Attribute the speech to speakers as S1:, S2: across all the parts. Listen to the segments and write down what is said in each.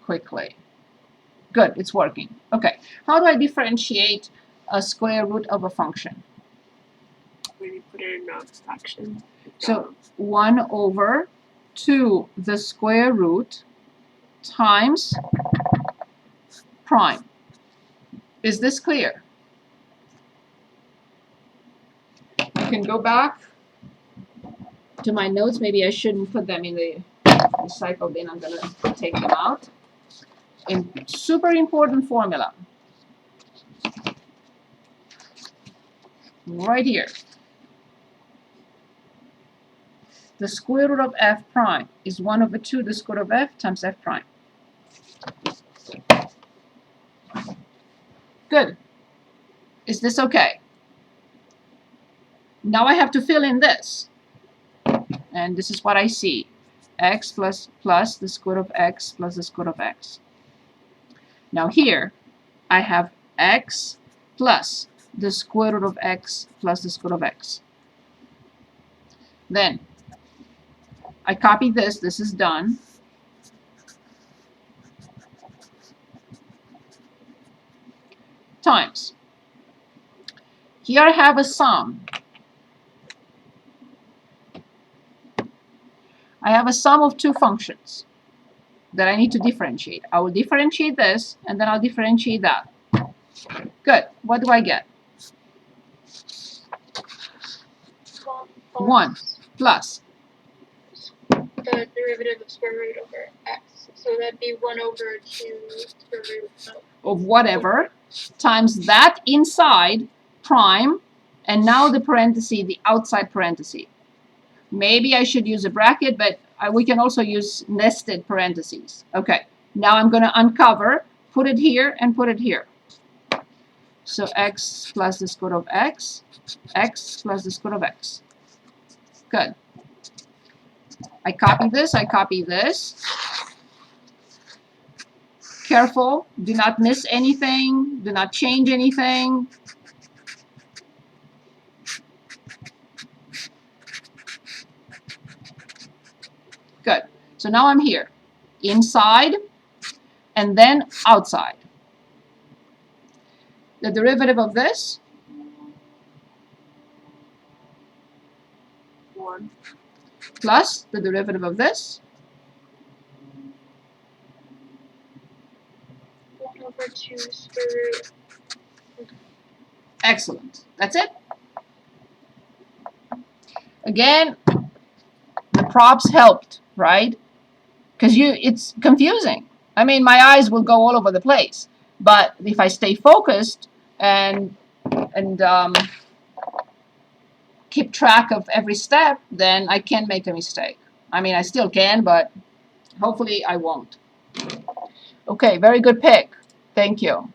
S1: quickly. Good, it's working. Okay, how do I differentiate a square root of a function?
S2: When you put it in a fraction.
S1: So 1 over 2 the square root times prime. Is this clear? I can go back to my notes. Maybe I shouldn't put them in the recycle bin. I'm going to take them out. Super important formula. Right here. The square root of f prime is 1 over 2 the square root of f times f prime. Good. Is this okay? Now I have to fill in this. And this is what I see. X plus the square root of x plus the square root of x. Now here I have x plus the square root of x plus the square root of x. Then I copy this. This is done. Times. Here I have a sum. I have a sum of two functions that I need to differentiate. I will differentiate this, and then I'll differentiate that. Good. What do I get? 1 plus
S2: the derivative of square root over x. So that'd be 1 over 2 square root
S1: of whatever times that inside prime, and now the parenthesis, the outside parenthesis. Maybe I should use a bracket, but we can also use nested parentheses. Okay, now I'm going to uncover, put it here, and put it here. So x plus the square root of x plus the square root of x. Good. I copy this, I copy this. Careful, do not miss anything, do not change anything. Good. So now I'm here, inside and then outside. The derivative of this?
S2: 1
S1: plus the derivative of this?
S2: 1 over 2 square root.
S1: Excellent. That's it. Again, the props helped, right? Because it's confusing. I mean, my eyes will go all over the place. But if I stay focused and keep track of every step, then I can make a mistake. I mean, I still can, but hopefully I won't. Okay, very good pick. Thank you.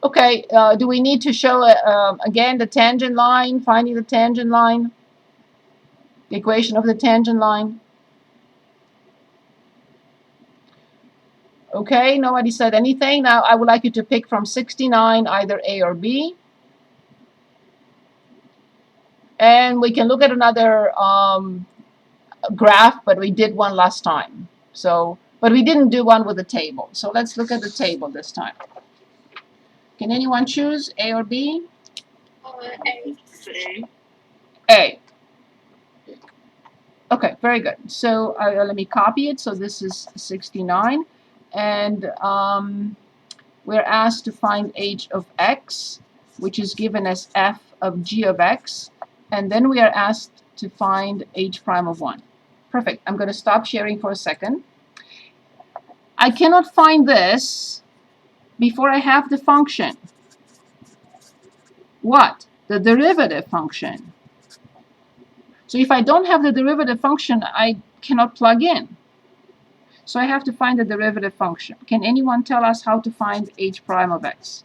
S1: Okay, do we need to show, again, the tangent line, finding the tangent line? The equation of the tangent line? Okay, nobody said anything. Now I would like you to pick from 69, either A or B. And we can look at another graph, but we did one last time. So, but we didn't do one with a table. So let's look at the table this time. Can anyone choose A or B?
S2: A.
S1: A. Okay, very good. So let me copy it. So this is 69. And we're asked to find h of x, which is given as f of g of x. And then we are asked to find h prime of 1. Perfect. I'm going to stop sharing for a second. I cannot find this before I have the function. What? The derivative function. So if I don't have the derivative function, I cannot plug in. So I have to find the derivative function. Can anyone tell us how to find h prime of x?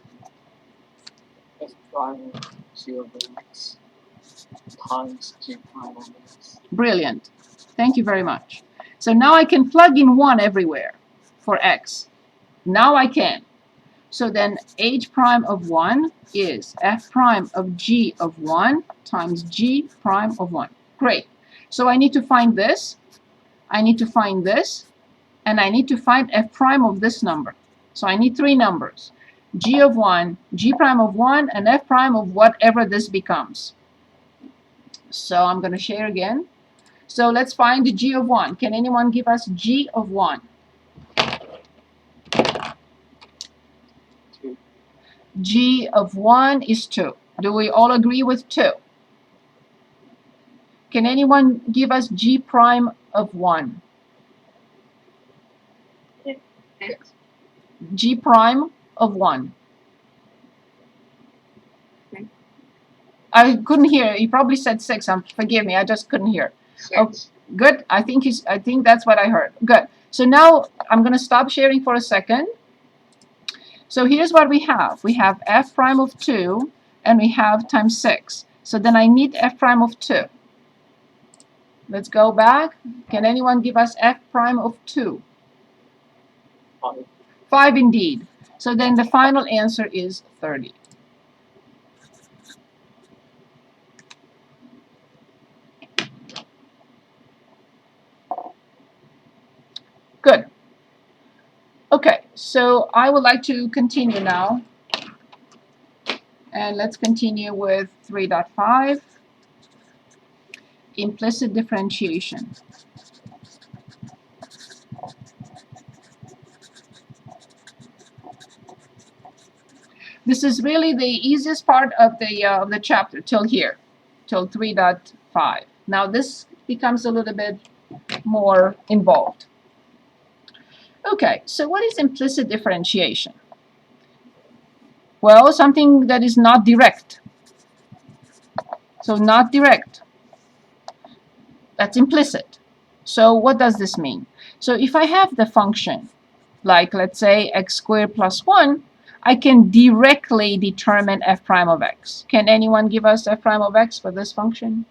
S3: F prime of g over x times g prime of x.
S1: Brilliant. Thank you very much. So now I can plug in 1 everywhere for x. Now I can. So then h prime of 1 is f prime of g of 1 times g prime of 1. Great. So I need to find this. I need to find this. and I need to find f prime of this number. So I need three numbers: g of 1, g prime of 1, and f prime of whatever this becomes. So I'm going to share again. So let's find the g of 1. Can anyone give us g of 1?
S3: 2.
S1: G of 1 is 2. Do we all agree with 2? Can anyone give us g prime of 1?
S2: Six.
S1: G prime of 1. I couldn't hear. You probably said 6. Forgive me. I just couldn't hear. Oh, good. I think that's what I heard. Good. So now I'm going to stop sharing for a second. So here's what we have. We have f prime of 2, and we have times 6. So then I need f prime of 2. Let's go back. Can anyone give us f prime of 2?
S3: 5.
S1: 5 indeed. So then the final answer is 30. Good. Okay, so I would like to continue now. And let's continue with 3.5, implicit differentiation. This is really the easiest part of the chapter till here, till 3.5. Now this becomes a little bit more involved. Okay, so what is implicit differentiation? Well, something that is not direct. So not direct. That's implicit. So what does this mean? So if I have the function, like let's say x squared plus 1, I can directly determine f prime of x. Can anyone give us f prime of x for this function?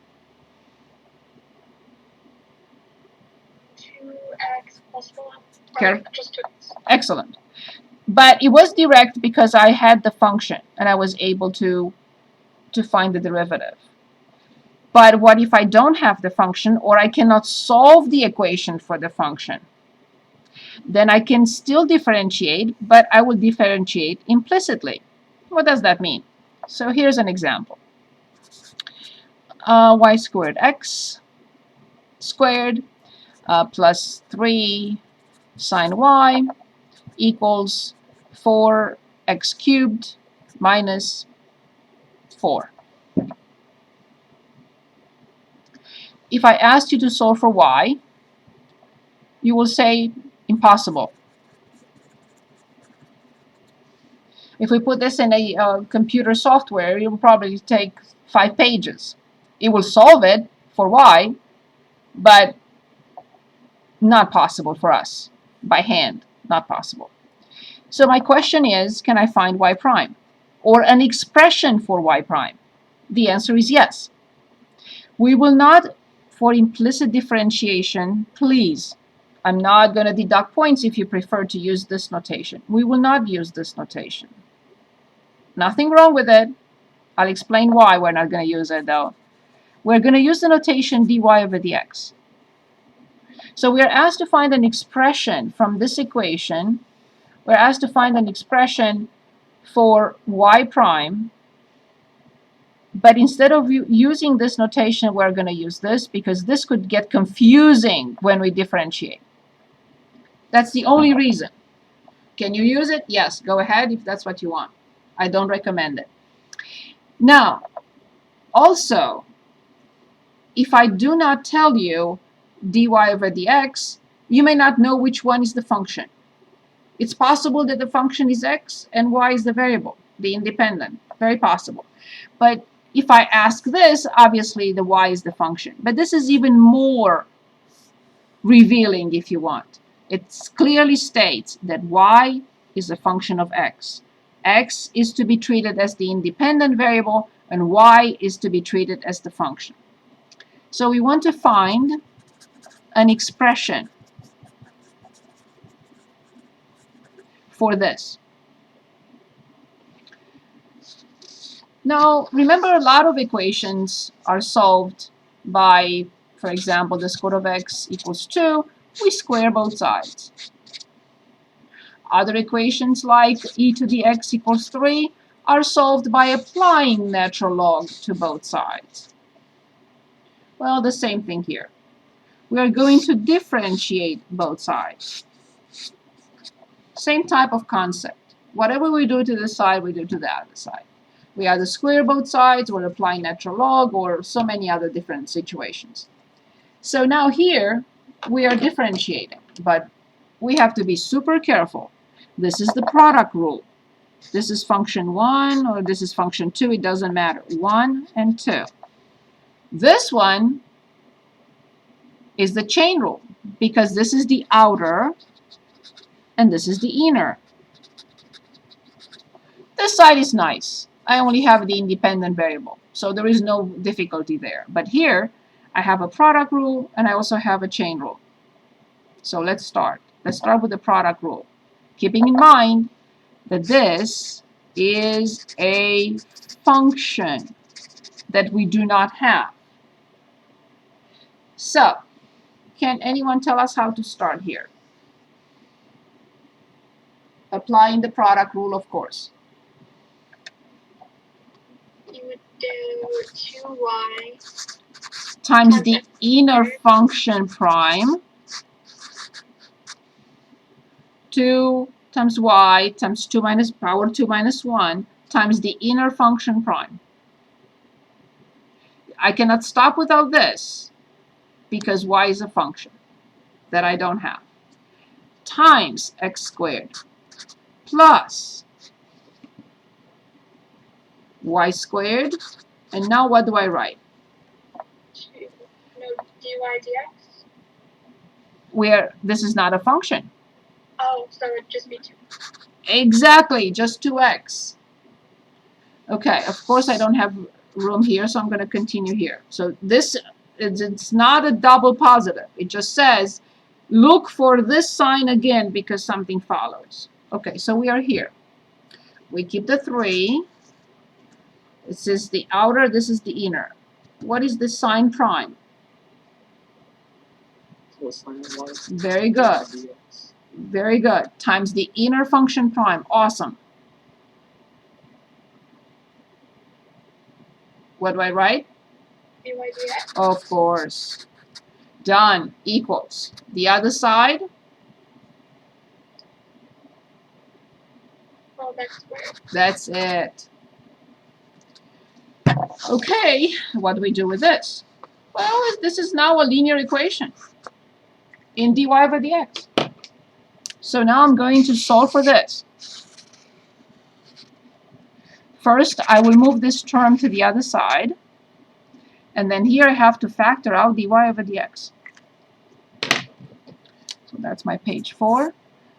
S2: 2x plus 1.
S1: Care-
S2: Just 2x.
S1: Excellent. But it was direct because I had the function and I was able to find the derivative. But what if I don't have the function, or I cannot solve the equation for the function? Then I can still differentiate, but I will differentiate implicitly. What does that mean? So here's an example. Y squared x squared plus 3 sine y equals 4x cubed minus 4. If I asked you to solve for y, you will say impossible. If we put this in a computer software, it will probably take 5 pages. It will solve it for y, but not possible for us. By hand, not possible. So my question is, can I find y prime? Or an expression for y prime? The answer is yes. We will not, for implicit differentiation, please, I'm not going to deduct points if you prefer to use this notation. We will not use this notation. Nothing wrong with it. I'll explain why we're not going to use it though. We're going to use the notation dy over dx. So we are asked to find an expression from this equation. We're asked to find an expression for y prime. But instead of using this notation, we're going to use this because this could get confusing when we differentiate. That's the only reason. Can you use it? Yes, go ahead if that's what you want. I don't recommend it. Now, also, if I do not tell you dy over dx, you may not know which one is the function. It's possible that the function is x and y is the variable, the independent. Very possible. But if I ask this, obviously the y is the function. But this is even more revealing if you want. It clearly states that y is a function of x. X is to be treated as the independent variable, and y is to be treated as the function. So we want to find an expression for this. Now, remember, a lot of equations are solved by, for example, the square root of x equals 2, we square both sides. Other equations like e to the x equals 3 are solved by applying natural log to both sides. Well, the same thing here. We are going to differentiate both sides. Same type of concept. Whatever we do to this side, we do to the other side. We either square both sides or apply natural log or so many other different situations. So now here we are differentiating, but we have to be super careful. This is the product rule. This is function 1 or this is function 2, it doesn't matter. 1 and 2. This one is the chain rule because this is the outer and this is the inner. This side is nice. I only have the independent variable, so there is no difficulty there. But here, I have a product rule and I also have a chain rule. So let's start. Let's start with the product rule. Keeping in mind that this is a function that we do not have. So, can anyone tell us how to start here? Applying the product rule, of course.
S2: You would do 2y
S1: Times the inner function prime 2 times y times 2 minus power 2 minus 1 times the inner function prime. I cannot stop without this because y is a function that I don't have. Times x squared plus y squared. And now what do I write?
S2: No, dy dx?
S1: Where this is not a function.
S2: Oh, so it'd just be 2.
S1: Exactly, just 2x. Okay, of course I don't have room here, so I'm going to continue here. So this, it's not a double positive. It just says, look for this sign again because something follows. Okay, so we are here. We keep the 3. This is the outer, this is the inner. What is the sign prime? Very good. Very good. Times the inner function prime. Awesome. What do I write?
S2: dy dx?
S1: Of course. Done. Equals. The other side?
S2: Oh, that's squared.
S1: That's it. Okay, what do we do with this? Well, this is now a linear equation in dy over dx. So now I'm going to solve for this. First, I will move this term to the other side. And then here I have to factor out dy over dx. So that's my page 4.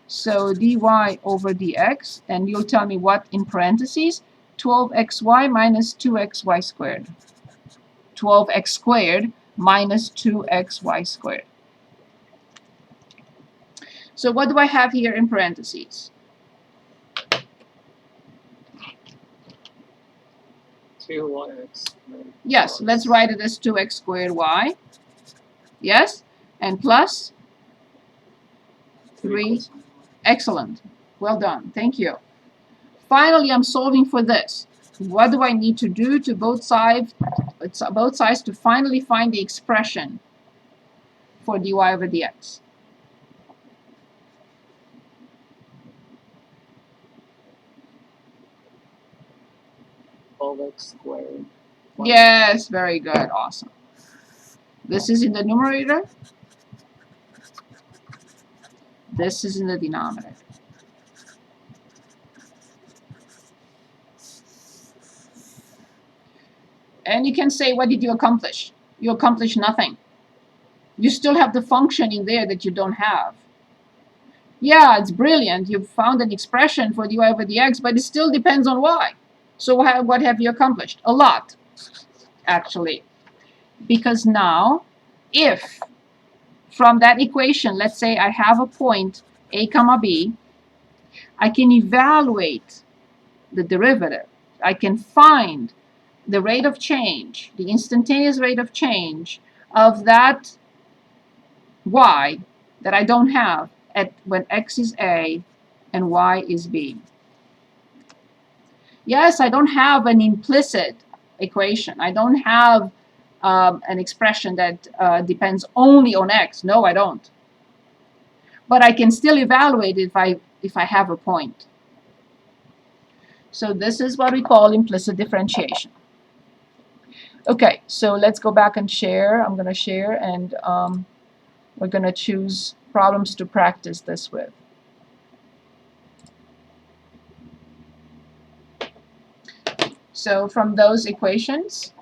S1: So dy over dx, and you'll tell me what in parentheses? 12xy minus 2xy squared. 12x squared minus 2xy squared. So what do I have here in parentheses?
S3: 2yx.
S1: Yes, let's write it as 2x squared y. Yes? And plus 3. Excellent. Well done. Thank you. Finally, I'm solving for this. What do I need to do to both sides to finally find the expression for dy over dx?
S3: X squared.
S1: Yes, very good. Awesome. This is in the numerator. This is in the denominator. And you can say, what did you accomplish? You accomplished nothing. You still have the function in there that you don't have. Yeah, it's brilliant. You've found an expression for dy over dx, but it still depends on y. So what have you accomplished? A lot, actually. Because now, if from that equation, let's say I have a point a comma b, I can evaluate the derivative. I can find the rate of change, the instantaneous rate of change of that y that I don't have when x is a and y is b. Yes, I don't have an implicit equation. I don't have an expression that depends only on x. No, I don't. But I can still evaluate it if I have a point. So this is what we call implicit differentiation. Okay, so let's go back and share. I'm going to share, and we're going to choose problems to practice this with. So from those equations,